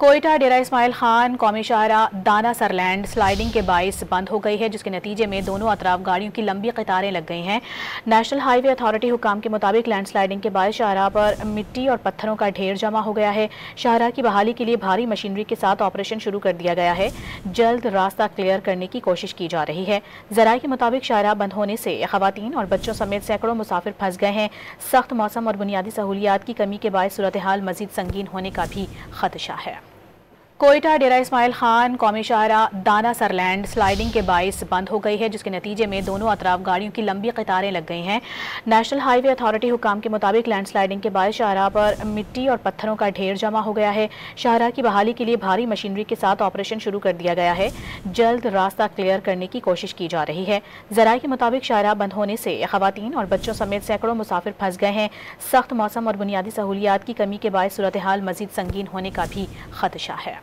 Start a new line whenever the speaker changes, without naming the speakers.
कोयटा डेरा इस्माइल खान कौमी शाहराह दाना sir land sliding के बाइस बंद हो गई है, जिसके नतीजे में दोनों अतराफ गाड़ियों की लंबी कतारें लग गई हैं। नेशनल हाईवे अथॉरिटी हुकाम के मुताबिक लैंड स्लाइडिंग के बाइस शाहराह पर मिट्टी और पत्थरों का ढेर जमा हो गया है। शाहराह की बहाली के लिए भारी मशीनरी के साथ ऑपरेशन शुरू कर दिया गया है। जल्द रास्ता क्लियर करने की कोशिश की जा रही है। ज़राए के मुताबिक शाहराह बंद होने से खवातीन और बच्चों समेत सैकड़ों मुसाफिर फंस गए हैं। सख्त मौसम और बुनियादी सहूलियात की कमी के बायस सूरत हाल मजीद संगीन होने का भी खदशा है। कोयटा डेरा इस्माइल खान कौमी शाहराह दाना सर लैंड स्लाइडिंग के बाइस बंद हो गई है, जिसके नतीजे में दोनों अतराफ गाड़ियों की लंबी कतारें लग गई हैं। नेशनल हाईवे अथॉरिटी हुकाम के मुताबिक लैंड स्लाइडिंग के बाइस शाहराह पर मिट्टी और पत्थरों का ढेर जमा हो गया है। शाहराह की बहाली के लिए भारी मशीनरी के साथ ऑपरेशन शुरू कर दिया गया है। जल्द रास्ता क्लियर करने की कोशिश की जा रही है। ज़राए के मुताबिक शाहराह बंद होने से खवातीन और बच्चों समेत सैकड़ों मुसाफिर फंस गए हैं। सख्त मौसम और बुनियादी सहूलियात की कमी के बायस सूरत हाल मजीद संगीन होने का भी खदशा है।